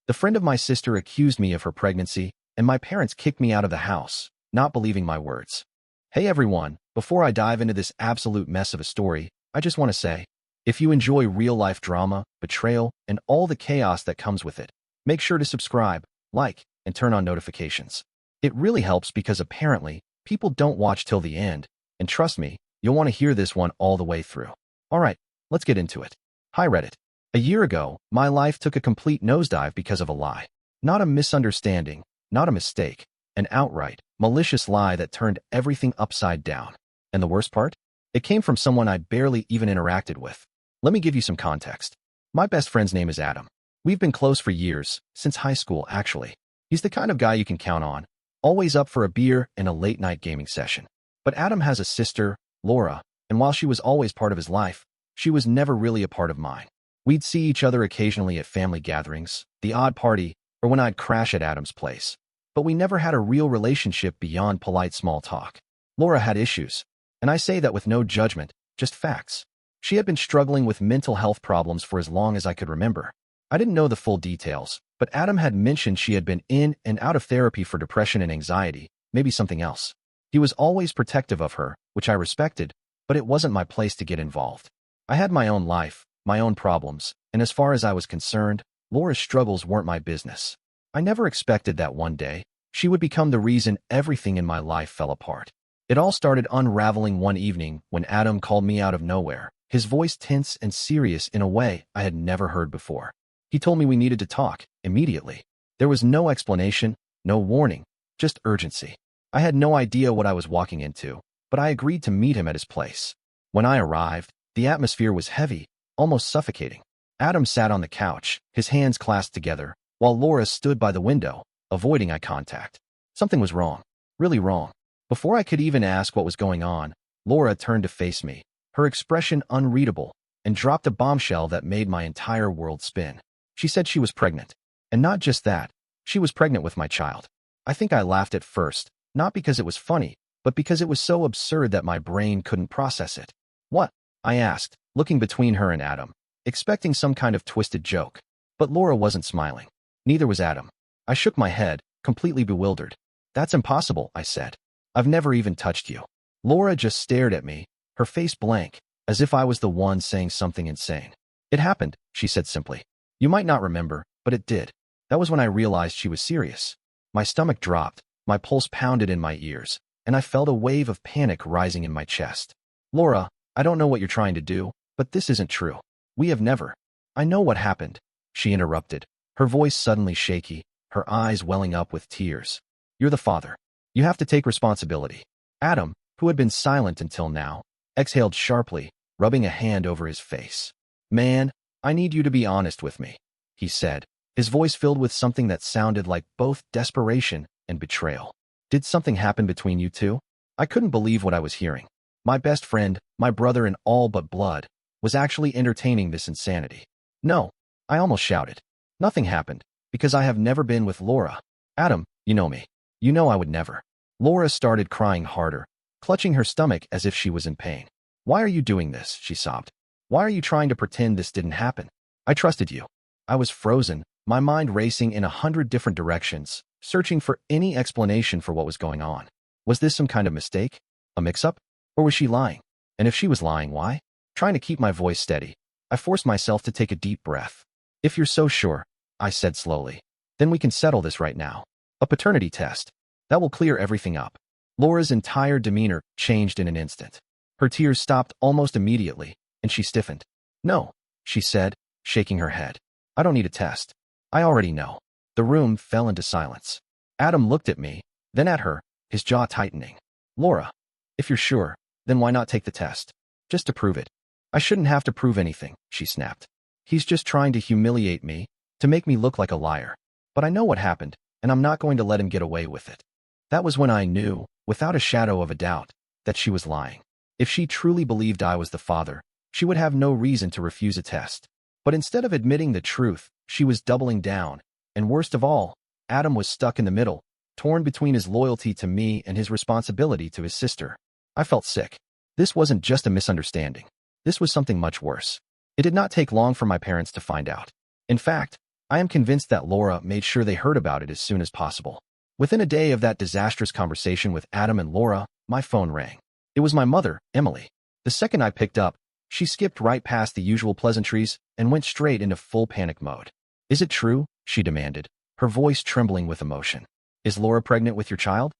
The friend of my sister accused me of her pregnancy, and my parents kicked me out of the house, not believing my words. Hey everyone, before I dive into this absolute mess of a story, I just want to say, if you enjoy real-life drama, betrayal, and all the chaos that comes with it, make sure to subscribe, like, and turn on notifications. It really helps because apparently, people don't watch till the end, and trust me, you'll want to hear this one all the way through. Alright, let's get into it. Hi Reddit. A year ago, my life took a complete nosedive because of a lie. Not a misunderstanding, not a mistake, an outright, malicious lie that turned everything upside down. And the worst part? It came from someone I barely even interacted with. Let me give you some context. My best friend's name is Adam. We've been close for years, since high school actually. He's the kind of guy you can count on, always up for a beer and a late-night gaming session. But Adam has a sister, Laura, and while she was always part of his life, she was never really a part of mine. We'd see each other occasionally at family gatherings, the odd party, or when I'd crash at Adam's place. But we never had a real relationship beyond polite small talk. Laura had issues, and I say that with no judgment, just facts. She had been struggling with mental health problems for as long as I could remember. I didn't know the full details, but Adam had mentioned she had been in and out of therapy for depression and anxiety, maybe something else. He was always protective of her, which I respected, but it wasn't my place to get involved. I had my own life, my own problems, and as far as I was concerned, Laura's struggles weren't my business. I never expected that one day, she would become the reason everything in my life fell apart. It all started unraveling one evening when Adam called me out of nowhere, his voice tense and serious in a way I had never heard before. He told me we needed to talk, immediately. There was no explanation, no warning, just urgency. I had no idea what I was walking into, but I agreed to meet him at his place. When I arrived, the atmosphere was heavy, almost suffocating. Adam sat on the couch, his hands clasped together, while Laura stood by the window, avoiding eye contact. Something was wrong, really wrong. Before I could even ask what was going on, Laura turned to face me, her expression unreadable, and dropped a bombshell that made my entire world spin. She said she was pregnant. And not just that, she was pregnant with my child. I think I laughed at first, not because it was funny, but because it was so absurd that my brain couldn't process it. What? I asked, looking between her and Adam, expecting some kind of twisted joke. But Laura wasn't smiling. Neither was Adam. I shook my head, completely bewildered. That's impossible, I said. I've never even touched you. Laura just stared at me, her face blank, as if I was the one saying something insane. It happened, she said simply. You might not remember, but it did. That was when I realized she was serious. My stomach dropped, my pulse pounded in my ears, and I felt a wave of panic rising in my chest. Laura, I don't know what you're trying to do, but this isn't true. We have never. I know what happened, she interrupted, her voice suddenly shaky, her eyes welling up with tears. You're the father. You have to take responsibility. Adam, who had been silent until now, exhaled sharply, rubbing a hand over his face. Man, I need you to be honest with me, he said, his voice filled with something that sounded like both desperation and betrayal. Did something happen between you two? I couldn't believe what I was hearing. My best friend, my brother in all but blood, was actually entertaining this insanity. No, I almost shouted. Nothing happened, because I have never been with Laura. Adam, you know me. You know I would never. Laura started crying harder, clutching her stomach as if she was in pain. Why are you doing this? She sobbed. Why are you trying to pretend this didn't happen? I trusted you. I was frozen, my mind racing in 100 different directions, searching for any explanation for what was going on. Was this some kind of mistake? A mix-up? Or was she lying? And if she was lying, why? Trying to keep my voice steady, I forced myself to take a deep breath. If you're so sure, I said slowly, then we can settle this right now. A paternity test. That will clear everything up. Laura's entire demeanor changed in an instant. Her tears stopped almost immediately, and she stiffened. No, she said, shaking her head. I don't need a test. I already know. The room fell into silence. Adam looked at me, then at her, his jaw tightening. Laura, if you're sure, then why not take the test? Just to prove it. I shouldn't have to prove anything, she snapped. He's just trying to humiliate me, to make me look like a liar. But I know what happened, and I'm not going to let him get away with it. That was when I knew, without a shadow of a doubt, that she was lying. If she truly believed I was the father, she would have no reason to refuse a test. But instead of admitting the truth, she was doubling down, and worst of all, Adam was stuck in the middle, torn between his loyalty to me and his responsibility to his sister. I felt sick. This wasn't just a misunderstanding. This was something much worse. It did not take long for my parents to find out. In fact, I am convinced that Laura made sure they heard about it as soon as possible. Within a day of that disastrous conversation with Adam and Laura, my phone rang. It was my mother, Emily. The second I picked up, she skipped right past the usual pleasantries and went straight into full panic mode. "Is it true?" she demanded, her voice trembling with emotion. "Is Laura pregnant with your child?"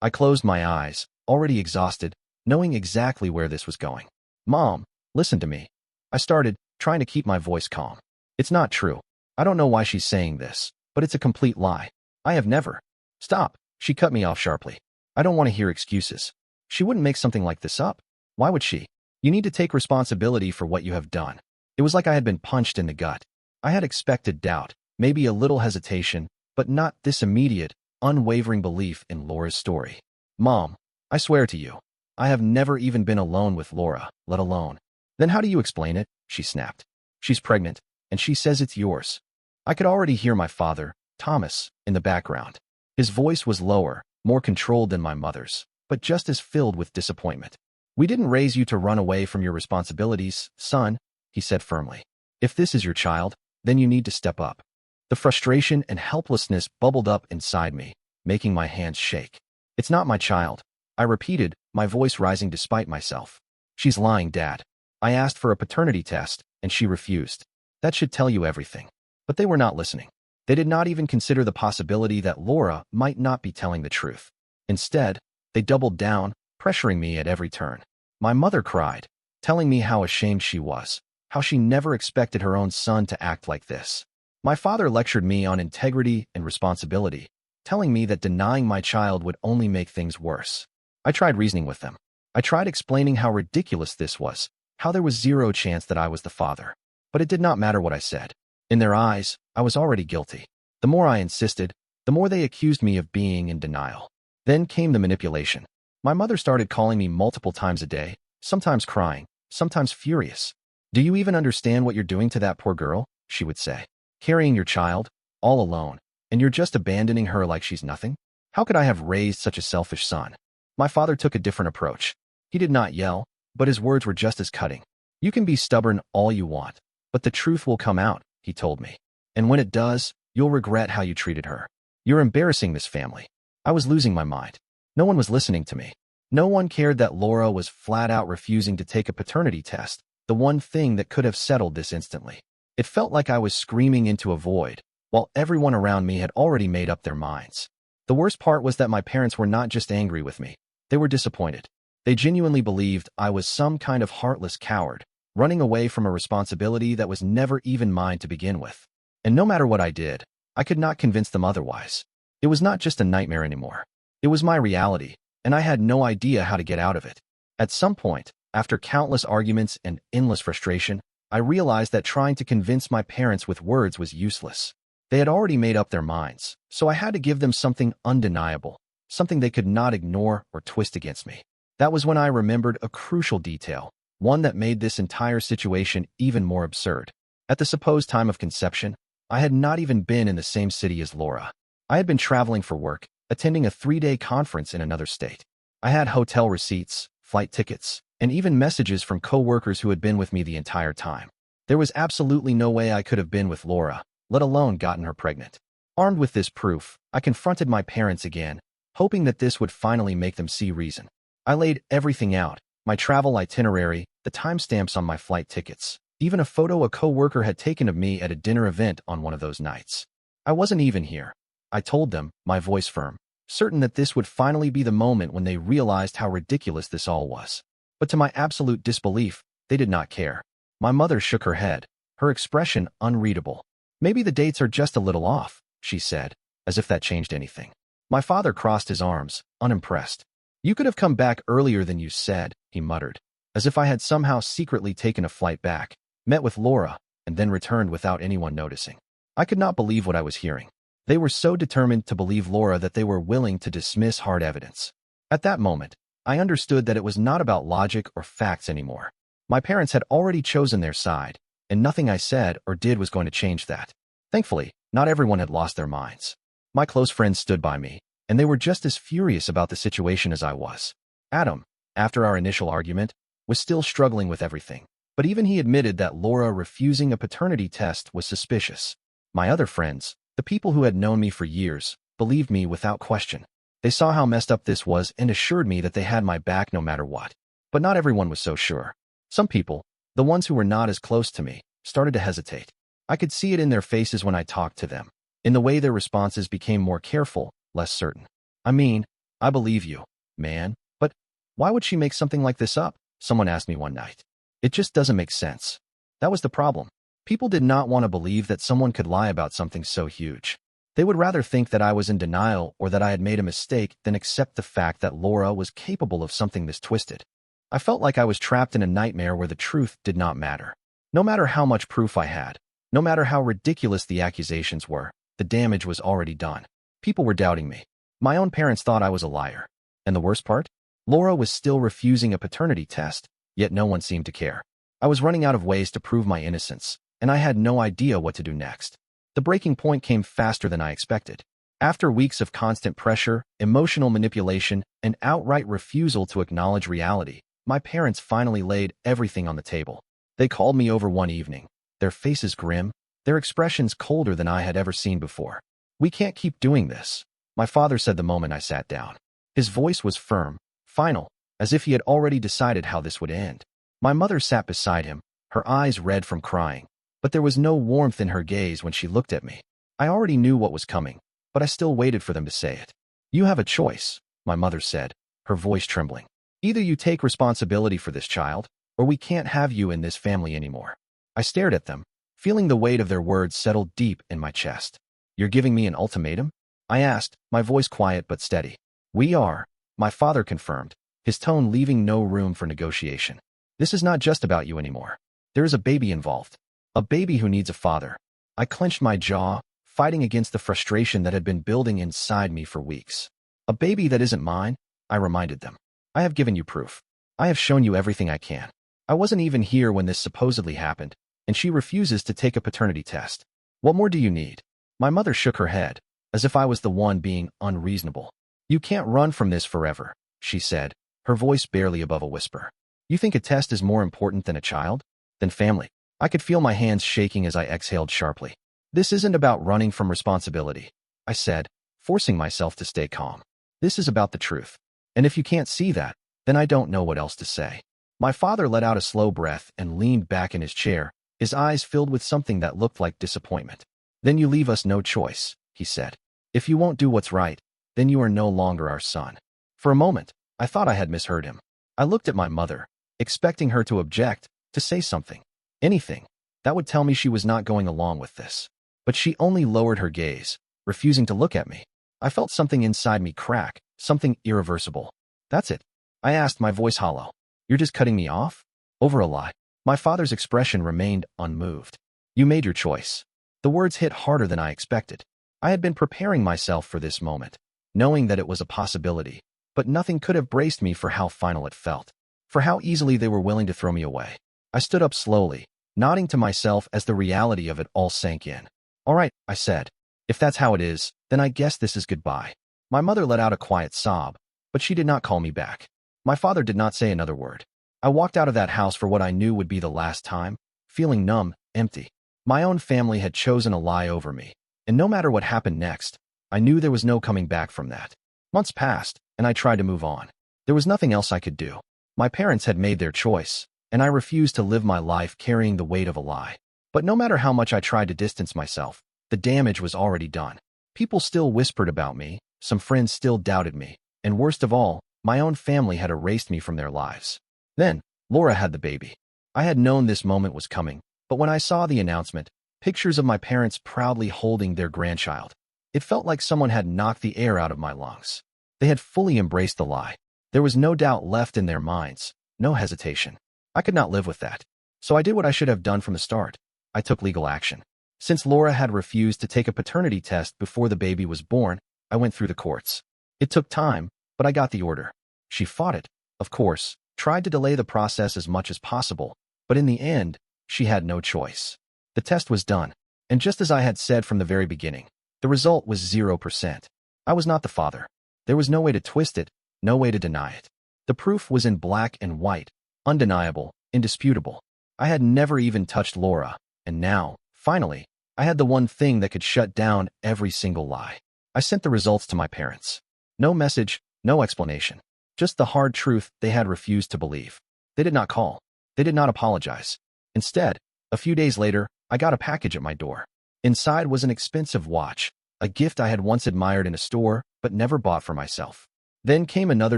I closed my eyes, already exhausted, knowing exactly where this was going. "Mom, listen to me." I started, trying to keep my voice calm. "It's not true. I don't know why she's saying this, but it's a complete lie. I have never." "Stop," she cut me off sharply. "I don't want to hear excuses. She wouldn't make something like this up. Why would she? You need to take responsibility for what you have done." It was like I had been punched in the gut. I had expected doubt, maybe a little hesitation, but not this immediate, unwavering belief in Laura's story. "Mom, I swear to you, I have never even been alone with Laura, let alone." "Then how do you explain it?" she snapped. "She's pregnant, and she says it's yours." I could already hear my father, Thomas, in the background. His voice was lower, more controlled than my mother's, but just as filled with disappointment. "We didn't raise you to run away from your responsibilities, son," he said firmly. "If this is your child, then you need to step up." The frustration and helplessness bubbled up inside me, making my hands shake. "It's not my child," I repeated, my voice rising despite myself. "She's lying, Dad. I asked for a paternity test, and she refused. That should tell you everything." But they were not listening. They did not even consider the possibility that Laura might not be telling the truth. Instead, they doubled down, pressuring me at every turn. My mother cried, telling me how ashamed she was, how she never expected her own son to act like this. My father lectured me on integrity and responsibility, telling me that denying my child would only make things worse. I tried reasoning with them. I tried explaining how ridiculous this was, how there was zero chance that I was the father. But it did not matter what I said. In their eyes, I was already guilty. The more I insisted, the more they accused me of being in denial. Then came the manipulation. My mother started calling me multiple times a day, sometimes crying, sometimes furious. "Do you even understand what you're doing to that poor girl?" she would say. "Carrying your child, all alone, and you're just abandoning her like she's nothing? How could I have raised such a selfish son?" My father took a different approach. He did not yell, but his words were just as cutting. "You can be stubborn all you want, but the truth will come out," he told me. "And when it does, you'll regret how you treated her. You're embarrassing this family." I was losing my mind. No one was listening to me. No one cared that Laura was flat out refusing to take a paternity test, the one thing that could have settled this instantly. It felt like I was screaming into a void, while everyone around me had already made up their minds. The worst part was that my parents were not just angry with me. They were disappointed. They genuinely believed I was some kind of heartless coward, running away from a responsibility that was never even mine to begin with. And no matter what I did, I could not convince them otherwise. It was not just a nightmare anymore. It was my reality, and I had no idea how to get out of it. At some point, after countless arguments and endless frustration, I realized that trying to convince my parents with words was useless. They had already made up their minds, so I had to give them something undeniable, something they could not ignore or twist against me. That was when I remembered a crucial detail, one that made this entire situation even more absurd. At the supposed time of conception, I had not even been in the same city as Laura. I had been traveling for work, attending a 3-day conference in another state. I had hotel receipts, flight tickets, and even messages from co-workers who had been with me the entire time. There was absolutely no way I could have been with Laura, let alone gotten her pregnant. Armed with this proof, I confronted my parents again, hoping that this would finally make them see reason. I laid everything out, my travel itinerary, the timestamps on my flight tickets, even a photo a co-worker had taken of me at a dinner event on one of those nights. I wasn't even here. I told them, my voice firm, certain that this would finally be the moment when they realized how ridiculous this all was. But to my absolute disbelief, they did not care. My mother shook her head, her expression unreadable. "Maybe the dates are just a little off," she said, as if that changed anything. My father crossed his arms, unimpressed. "You could have come back earlier than you said," he muttered, as if I had somehow secretly taken a flight back, met with Laura, and then returned without anyone noticing. I could not believe what I was hearing. They were so determined to believe Laura that they were willing to dismiss hard evidence. At that moment, I understood that it was not about logic or facts anymore. My parents had already chosen their side, and nothing I said or did was going to change that. Thankfully, not everyone had lost their minds. My close friends stood by me, and they were just as furious about the situation as I was. Adam, after our initial argument, was still struggling with everything, but even he admitted that Laura refusing a paternity test was suspicious. My other friends, the people who had known me for years, believed me without question. They saw how messed up this was and assured me that they had my back no matter what. But not everyone was so sure. Some people, the ones who were not as close to me, started to hesitate. I could see it in their faces when I talked to them, in the way their responses became more careful, less certain. I mean, I believe you, man, but why would she make something like this up? Someone asked me one night. It just doesn't make sense. That was the problem. People did not want to believe that someone could lie about something so huge. They would rather think that I was in denial or that I had made a mistake than accept the fact that Laura was capable of something this twisted. I felt like I was trapped in a nightmare where the truth did not matter. No matter how much proof I had, no matter how ridiculous the accusations were, the damage was already done. People were doubting me. My own parents thought I was a liar. And the worst part? Laura was still refusing a paternity test, yet no one seemed to care. I was running out of ways to prove my innocence, and I had no idea what to do next. The breaking point came faster than I expected. After weeks of constant pressure, emotional manipulation, and outright refusal to acknowledge reality, my parents finally laid everything on the table. They called me over one evening, their faces grim, their expressions colder than I had ever seen before. "We can't keep doing this," my father said the moment I sat down. His voice was firm, final, as if he had already decided how this would end. My mother sat beside him, her eyes red from crying, but there was no warmth in her gaze when she looked at me. I already knew what was coming, but I still waited for them to say it. "You have a choice," my mother said, her voice trembling. "Either you take responsibility for this child, or we can't have you in this family anymore." I stared at them, feeling the weight of their words settle deep in my chest. "You're giving me an ultimatum?" I asked, my voice quiet but steady. "We are," my father confirmed, his tone leaving no room for negotiation. "This is not just about you anymore. There is a baby involved. A baby who needs a father." I clenched my jaw, fighting against the frustration that had been building inside me for weeks. "A baby that isn't mine," I reminded them. "I have given you proof. I have shown you everything I can. I wasn't even here when this supposedly happened, and she refuses to take a paternity test. What more do you need?" My mother shook her head, as if I was the one being unreasonable. "You can't run from this forever," she said, her voice barely above a whisper. "You think a test is more important than a child? Than family?" I could feel my hands shaking as I exhaled sharply. "This isn't about running from responsibility," I said, forcing myself to stay calm. "This is about the truth. And if you can't see that, then I don't know what else to say." My father let out a slow breath and leaned back in his chair, his eyes filled with something that looked like disappointment. "Then you leave us no choice," he said. "If you won't do what's right, then you are no longer our son." For a moment, I thought I had misheard him. I looked at my mother, expecting her to object, to say something. Anything that would tell me she was not going along with this. But she only lowered her gaze, refusing to look at me. I felt something inside me crack, something irreversible. "That's it?" I asked, my voice hollow. "You're just cutting me off? Over a lie?" My father's expression remained unmoved. "You made your choice." The words hit harder than I expected. I had been preparing myself for this moment, knowing that it was a possibility, but nothing could have braced me for how final it felt, for how easily they were willing to throw me away. I stood up slowly, nodding to myself as the reality of it all sank in. "All right," I said. "If that's how it is, then I guess this is goodbye." My mother let out a quiet sob, but she did not call me back. My father did not say another word. I walked out of that house for what I knew would be the last time, feeling numb, empty. My own family had chosen a lie over me, and no matter what happened next, I knew there was no coming back from that. Months passed, and I tried to move on. There was nothing else I could do. My parents had made their choice, and I refused to live my life carrying the weight of a lie. But no matter how much I tried to distance myself, the damage was already done. People still whispered about me, some friends still doubted me, and worst of all, my own family had erased me from their lives. Then, Laura had the baby. I had known this moment was coming, but when I saw the announcement, pictures of my parents proudly holding their grandchild, it felt like someone had knocked the air out of my lungs. They had fully embraced the lie. There was no doubt left in their minds, no hesitation. I could not live with that. So I did what I should have done from the start. I took legal action. Since Laura had refused to take a paternity test before the baby was born, I went through the courts. It took time, but I got the order. She fought it, of course, tried to delay the process as much as possible, but in the end, she had no choice. The test was done, and just as I had said from the very beginning, the result was 0%. I was not the father. There was no way to twist it, no way to deny it. The proof was in black and white, undeniable, indisputable. I had never even touched Laura, and now, finally, I had the one thing that could shut down every single lie. I sent the results to my parents. No message, no explanation. Just the hard truth they had refused to believe. They did not call. They did not apologize. Instead, a few days later, I got a package at my door. Inside was an expensive watch, a gift I had once admired in a store but never bought for myself. Then came another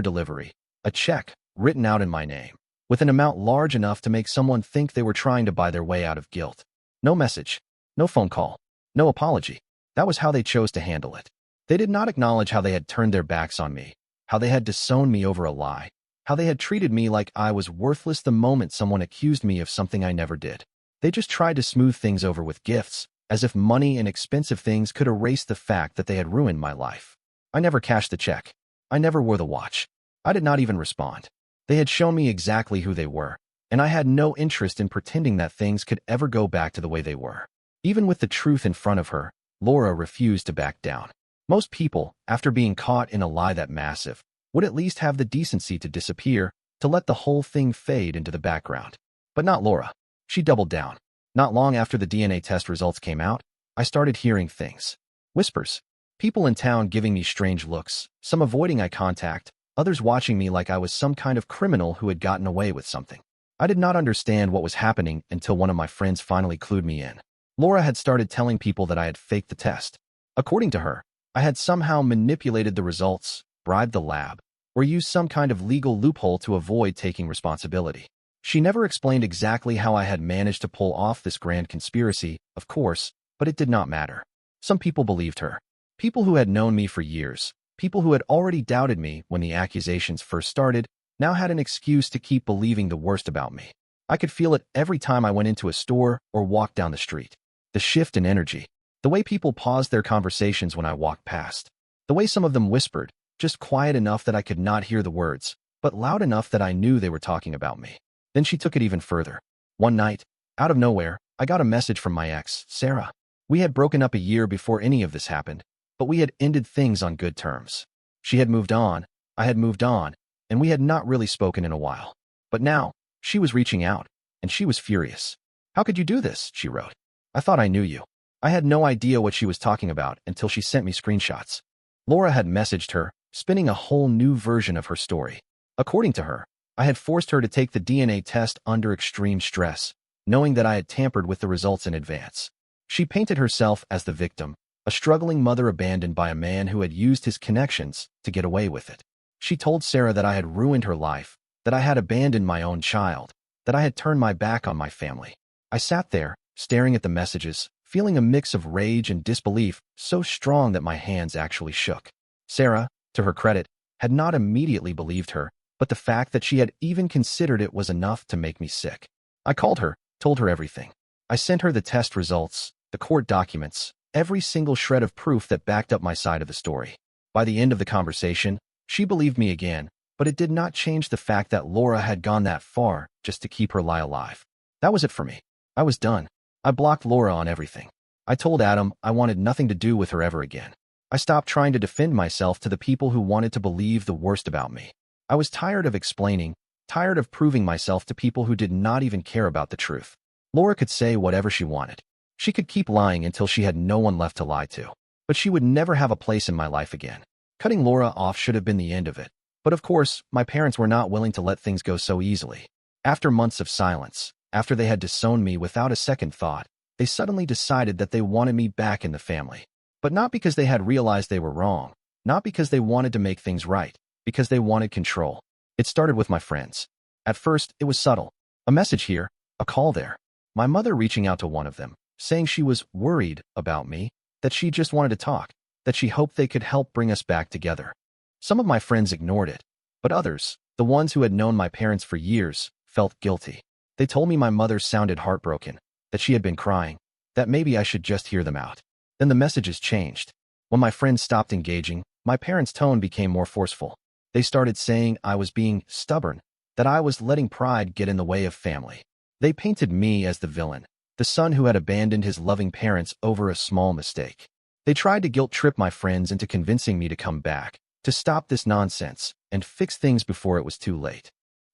delivery, a check written out in my name, with an amount large enough to make someone think they were trying to buy their way out of guilt. No message, no phone call, no apology. That was how they chose to handle it. They did not acknowledge how they had turned their backs on me, how they had disowned me over a lie, how they had treated me like I was worthless the moment someone accused me of something I never did. They just tried to smooth things over with gifts, as if money and expensive things could erase the fact that they had ruined my life. I never cashed the check. I never wore the watch. I did not even respond. They had shown me exactly who they were, and I had no interest in pretending that things could ever go back to the way they were. Even with the truth in front of her, Laura refused to back down. Most people, after being caught in a lie that massive, would at least have the decency to disappear, to let the whole thing fade into the background. But not Laura. She doubled down. Not long after the DNA test results came out, I started hearing things. Whispers. People in town giving me strange looks, some avoiding eye contact, others watching me like I was some kind of criminal who had gotten away with something. I did not understand what was happening until one of my friends finally clued me in. Laura had started telling people that I had faked the test. According to her, I had somehow manipulated the results, bribed the lab, or used some kind of legal loophole to avoid taking responsibility. She never explained exactly how I had managed to pull off this grand conspiracy, of course, but it did not matter. Some people believed her. People who had known me for years, people who had already doubted me when the accusations first started, now had an excuse to keep believing the worst about me. I could feel it every time I went into a store or walked down the street. The shift in energy. The way people paused their conversations when I walked past. The way some of them whispered, just quiet enough that I could not hear the words, but loud enough that I knew they were talking about me. Then she took it even further. One night, out of nowhere, I got a message from my ex, Sarah. We had broken up a year before any of this happened, but we had ended things on good terms. She had moved on, I had moved on, and we had not really spoken in a while. But now, she was reaching out, and she was furious. "How could you do this?" she wrote. "I thought I knew you." I had no idea what she was talking about until she sent me screenshots. Laura had messaged her, spinning a whole new version of her story. According to her, I had forced her to take the DNA test under extreme stress, knowing that I had tampered with the results in advance. She painted herself as the victim, a struggling mother abandoned by a man who had used his connections to get away with it. She told Sarah that I had ruined her life, that I had abandoned my own child, that I had turned my back on my family. I sat there, staring at the messages, feeling a mix of rage and disbelief so strong that my hands actually shook. Sarah, to her credit, had not immediately believed her, but the fact that she had even considered it was enough to make me sick. I called her, told her everything. I sent her the test results, the court documents, every single shred of proof that backed up my side of the story. By the end of the conversation, she believed me again, but it did not change the fact that Laura had gone that far just to keep her lie alive. That was it for me. I was done. I blocked Laura on everything. I told Adam I wanted nothing to do with her ever again. I stopped trying to defend myself to the people who wanted to believe the worst about me. I was tired of explaining, tired of proving myself to people who did not even care about the truth. Laura could say whatever she wanted. She could keep lying until she had no one left to lie to. But she would never have a place in my life again. Cutting Laura off should have been the end of it. But of course, my parents were not willing to let things go so easily. After months of silence, after they had disowned me without a second thought, they suddenly decided that they wanted me back in the family. But not because they had realized they were wrong, not because they wanted to make things right, because they wanted control. It started with my friends. At first, it was subtle. A message here, a call there. My mother reaching out to one of them, saying she was worried about me, that she just wanted to talk, that she hoped they could help bring us back together. Some of my friends ignored it, but others, the ones who had known my parents for years, felt guilty. They told me my mother sounded heartbroken, that she had been crying, that maybe I should just hear them out. Then the messages changed. When my friends stopped engaging, my parents' tone became more forceful. They started saying I was being stubborn, that I was letting pride get in the way of family. They painted me as the villain, the son who had abandoned his loving parents over a small mistake. They tried to guilt-trip my friends into convincing me to come back, to stop this nonsense, and fix things before it was too late.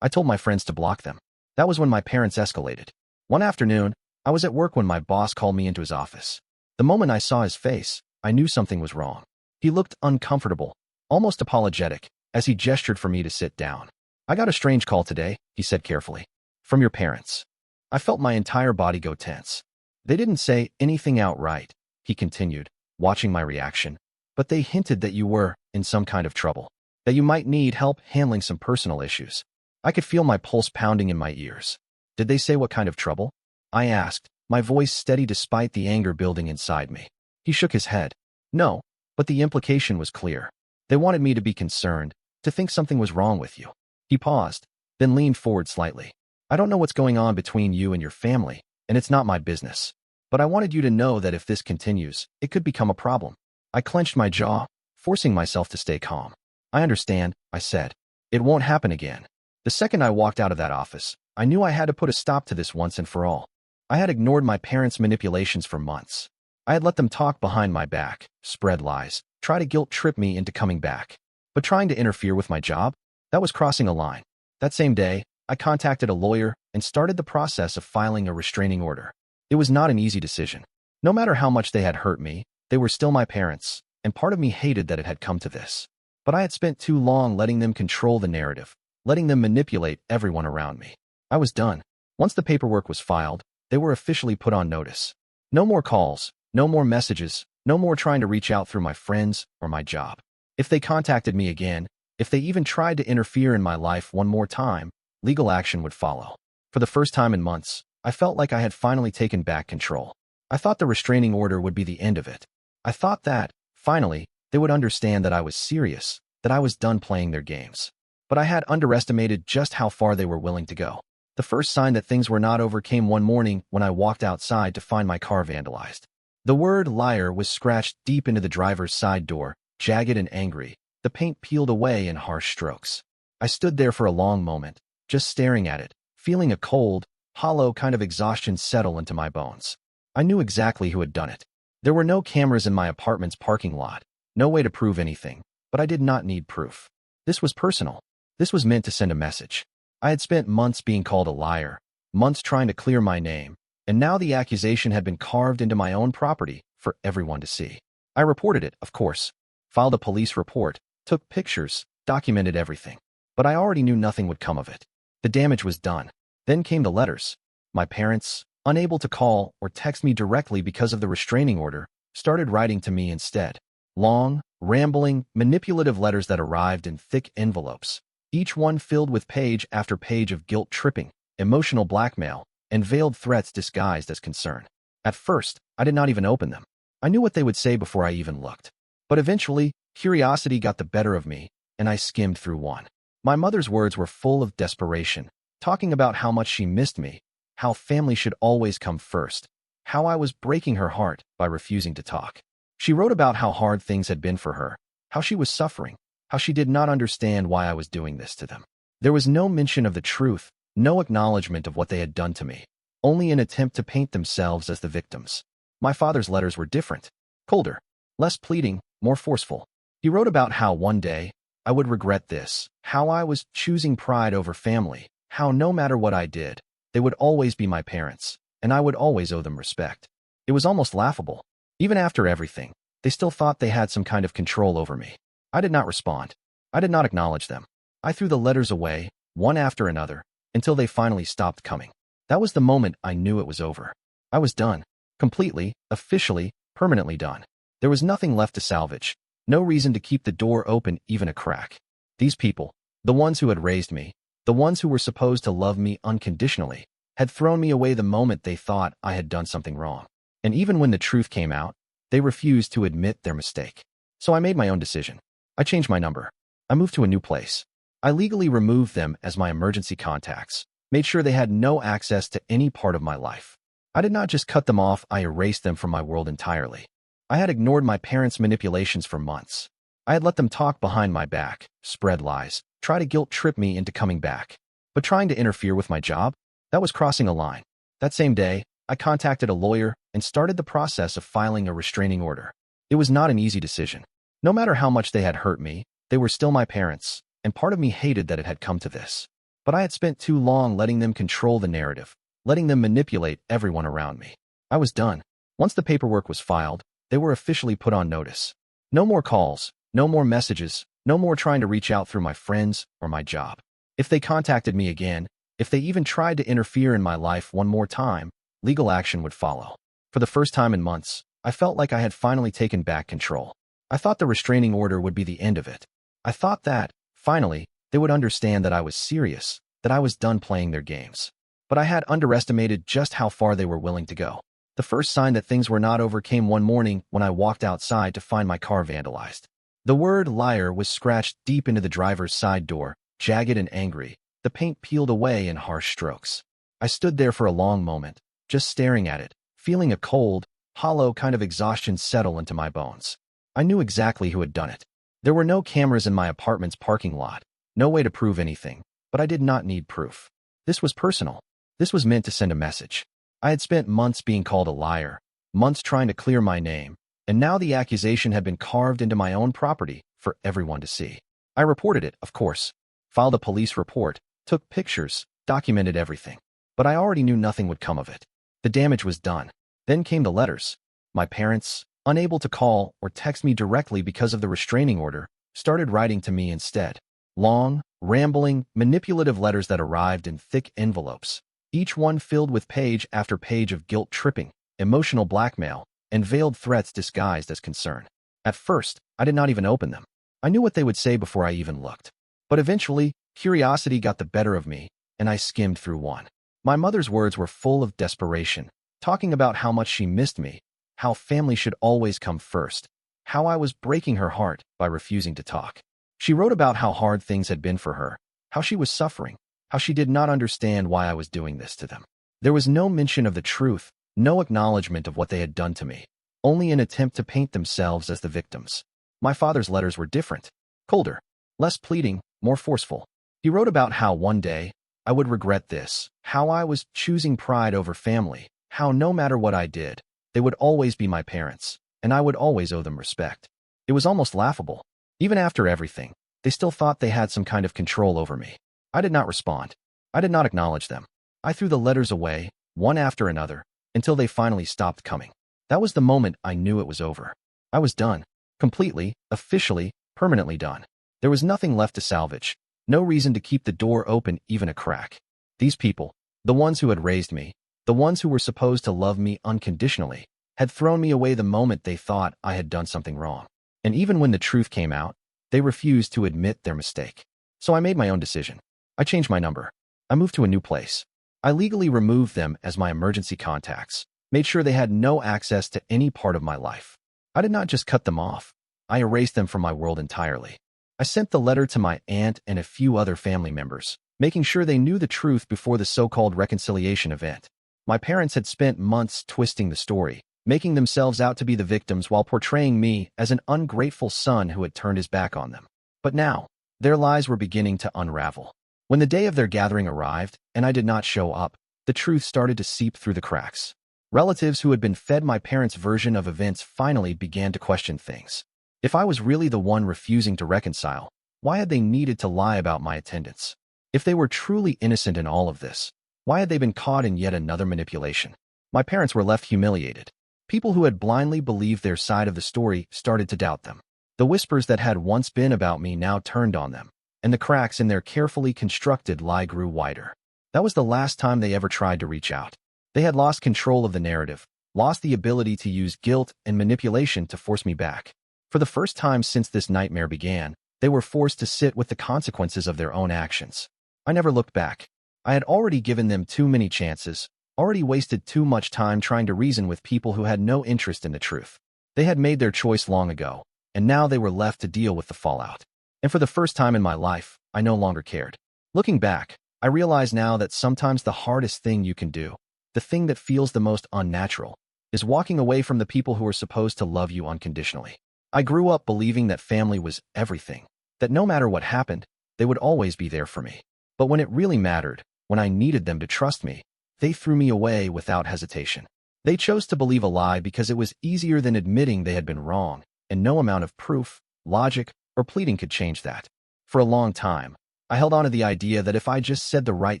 I told my friends to block them. That was when my parents escalated. One afternoon, I was at work when my boss called me into his office. The moment I saw his face, I knew something was wrong. He looked uncomfortable, almost apologetic, as he gestured for me to sit down. I got a strange call today, he said carefully. From your parents. I felt my entire body go tense. They didn't say anything outright, he continued, watching my reaction, but they hinted that you were in some kind of trouble, that you might need help handling some personal issues. I could feel my pulse pounding in my ears. Did they say what kind of trouble? I asked, my voice steady despite the anger building inside me. He shook his head. No, but the implication was clear. They wanted me to be concerned, to think something was wrong with you. He paused, then leaned forward slightly. I don't know what's going on between you and your family, and it's not my business. But I wanted you to know that if this continues, it could become a problem. I clenched my jaw, forcing myself to stay calm. I understand, I said. It won't happen again. The second I walked out of that office, I knew I had to put a stop to this once and for all. I had ignored my parents' manipulations for months. I had let them talk behind my back, spread lies, try to guilt-trip me into coming back. But trying to interfere with my job? That was crossing a line. That same day, I contacted a lawyer and started the process of filing a restraining order. It was not an easy decision. No matter how much they had hurt me, they were still my parents, and part of me hated that it had come to this. But I had spent too long letting them control the narrative, letting them manipulate everyone around me. I was done. Once the paperwork was filed, they were officially put on notice. No more calls, no more messages, no more trying to reach out through my friends or my job. If they contacted me again, if they even tried to interfere in my life one more time, legal action would follow. For the first time in months, I felt like I had finally taken back control. I thought the restraining order would be the end of it. I thought that, finally, they would understand that I was serious, that I was done playing their games. But I had underestimated just how far they were willing to go. The first sign that things were not over came one morning when I walked outside to find my car vandalized. The word liar was scratched deep into the driver's side door, jagged and angry, the paint peeled away in harsh strokes. I stood there for a long moment, just staring at it, feeling a cold, hollow kind of exhaustion settle into my bones. I knew exactly who had done it. There were no cameras in my apartment's parking lot, no way to prove anything, but I did not need proof. This was personal. This was meant to send a message. I had spent months being called a liar, months trying to clear my name, and now the accusation had been carved into my own property for everyone to see. I reported it, of course, filed a police report, took pictures, documented everything. But I already knew nothing would come of it. The damage was done. Then came the letters. My parents, unable to call or text me directly because of the restraining order, started writing to me instead. Long, rambling, manipulative letters that arrived in thick envelopes, each one filled with page after page of guilt-tripping, emotional blackmail, and veiled threats disguised as concern. At first, I did not even open them. I knew what they would say before I even looked. But eventually, curiosity got the better of me, and I skimmed through one. My mother's words were full of desperation, talking about how much she missed me, how family should always come first, how I was breaking her heart by refusing to talk. She wrote about how hard things had been for her, how she was suffering, how she did not understand why I was doing this to them. There was no mention of the truth, no acknowledgement of what they had done to me, only an attempt to paint themselves as the victims. My father's letters were different, colder, less pleading, more forceful. He wrote about how one day I would regret this, how I was choosing pride over family, how no matter what I did, they would always be my parents, and I would always owe them respect. It was almost laughable. Even after everything, they still thought they had some kind of control over me. I did not respond. I did not acknowledge them. I threw the letters away, one after another, until they finally stopped coming. That was the moment I knew it was over. I was done. Completely, officially, permanently done. There was nothing left to salvage. No reason to keep the door open even a crack. These people, the ones who had raised me, the ones who were supposed to love me unconditionally, had thrown me away the moment they thought I had done something wrong. And even when the truth came out, they refused to admit their mistake. So I made my own decision. I changed my number. I moved to a new place. I legally removed them as my emergency contacts, made sure they had no access to any part of my life. I did not just cut them off, I erased them from my world entirely. I had ignored my parents' manipulations for months. I had let them talk behind my back, spread lies, try to guilt-trip me into coming back. But trying to interfere with my job? That was crossing a line. That same day, I contacted a lawyer and started the process of filing a restraining order. It was not an easy decision. No matter how much they had hurt me, they were still my parents, and part of me hated that it had come to this. But I had spent too long letting them control the narrative, letting them manipulate everyone around me. I was done. Once the paperwork was filed, they were officially put on notice. No more calls, no more messages, no more trying to reach out through my friends or my job. If they contacted me again, if they even tried to interfere in my life one more time, legal action would follow. For the first time in months, I felt like I had finally taken back control. I thought the restraining order would be the end of it. I thought that, finally, they would understand that I was serious, that I was done playing their games. But I had underestimated just how far they were willing to go. The first sign that things were not over came one morning when I walked outside to find my car vandalized. The word liar was scratched deep into the driver's side door, jagged and angry, the paint peeled away in harsh strokes. I stood there for a long moment, just staring at it, feeling a cold, hollow kind of exhaustion settle into my bones. I knew exactly who had done it. There were no cameras in my apartment's parking lot, no way to prove anything, but I did not need proof. This was personal. This was meant to send a message. I had spent months being called a liar, months trying to clear my name, and now the accusation had been carved into my own property for everyone to see. I reported it, of course, filed a police report, took pictures, documented everything. But I already knew nothing would come of it. The damage was done. Then came the letters. My parents, unable to call or text me directly because of the restraining order, started writing to me instead. Long, rambling, manipulative letters that arrived in thick envelopes, each one filled with page after page of guilt-tripping, emotional blackmail, and veiled threats disguised as concern. At first, I did not even open them. I knew what they would say before I even looked. But eventually, curiosity got the better of me, and I skimmed through one. My mother's words were full of desperation, talking about how much she missed me, how family should always come first, how I was breaking her heart by refusing to talk. She wrote about how hard things had been for her, how she was suffering, how she did not understand why I was doing this to them. There was no mention of the truth, no acknowledgement of what they had done to me, only an attempt to paint themselves as the victims. My father's letters were different, colder, less pleading, more forceful. He wrote about how one day I would regret this, how I was choosing pride over family, how no matter what I did, they would always be my parents, and I would always owe them respect. It was almost laughable. Even after everything, they still thought they had some kind of control over me. I did not respond. I did not acknowledge them. I threw the letters away, one after another, until they finally stopped coming. That was the moment I knew it was over. I was done. Completely, officially, permanently done. There was nothing left to salvage. No reason to keep the door open even a crack. These people, the ones who had raised me, the ones who were supposed to love me unconditionally, had thrown me away the moment they thought I had done something wrong. And even when the truth came out, they refused to admit their mistake. So I made my own decision. I changed my number. I moved to a new place. I legally removed them as my emergency contacts, made sure they had no access to any part of my life. I did not just cut them off. I erased them from my world entirely. I sent the letter to my aunt and a few other family members, making sure they knew the truth before the so-called reconciliation event. My parents had spent months twisting the story, making themselves out to be the victims while portraying me as an ungrateful son who had turned his back on them. But now, their lies were beginning to unravel. When the day of their gathering arrived, and I did not show up, the truth started to seep through the cracks. Relatives who had been fed my parents' version of events finally began to question things. If I was really the one refusing to reconcile, why had they needed to lie about my attendance? If they were truly innocent in all of this, why had they been caught in yet another manipulation? My parents were left humiliated. People who had blindly believed their side of the story started to doubt them. The whispers that had once been about me now turned on them, and the cracks in their carefully constructed lie grew wider. That was the last time they ever tried to reach out. They had lost control of the narrative, lost the ability to use guilt and manipulation to force me back. For the first time since this nightmare began, they were forced to sit with the consequences of their own actions. I never looked back. I had already given them too many chances, already wasted too much time trying to reason with people who had no interest in the truth. They had made their choice long ago, and now they were left to deal with the fallout. And for the first time in my life, I no longer cared. Looking back, I realize now that sometimes the hardest thing you can do, the thing that feels the most unnatural, is walking away from the people who are supposed to love you unconditionally. I grew up believing that family was everything, that no matter what happened, they would always be there for me. But when it really mattered, when I needed them to trust me, they threw me away without hesitation. They chose to believe a lie because it was easier than admitting they had been wrong, and no amount of proof, logic, or pleading could change that. For a long time, I held on to the idea that if I just said the right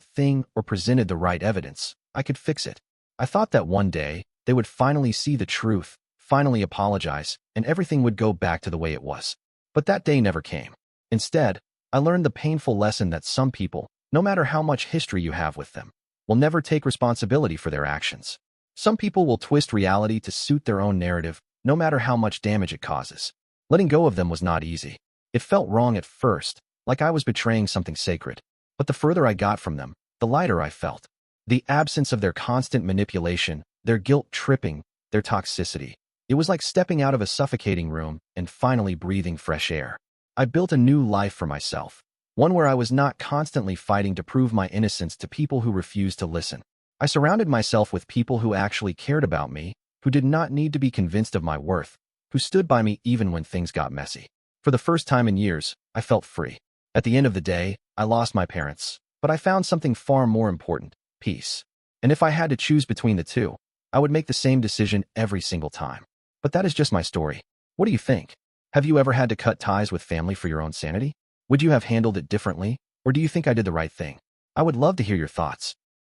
thing or presented the right evidence, I could fix it. I thought that one day, They would finally see the truth, finally apologize, and everything would go back to the way it was. But that day never came. Instead, I learned the painful lesson that some people, no matter how much history you have with them, will never take responsibility for their actions. Some people will twist reality to suit their own narrative, no matter how much damage it causes. Letting go of them was not easy. It felt wrong at first, like I was betraying something sacred. But the further I got from them, the lighter I felt. The absence of their constant manipulation, their guilt-tripping, their toxicity. It was like stepping out of a suffocating room and finally breathing fresh air. I built a new life for myself, one where I was not constantly fighting to prove my innocence to people who refused to listen. I surrounded myself with people who actually cared about me, who did not need to be convinced of my worth, who stood by me even when things got messy. For the first time in years, I felt free. At the end of the day, I lost my parents, but I found something far more important: peace. And if I had to choose between the two, I would make the same decision every single time. But that is just my story. What do you think? Have you ever had to cut ties with family for your own sanity? Would you have handled it differently, or do you think I did the right thing? I would love to hear your thoughts.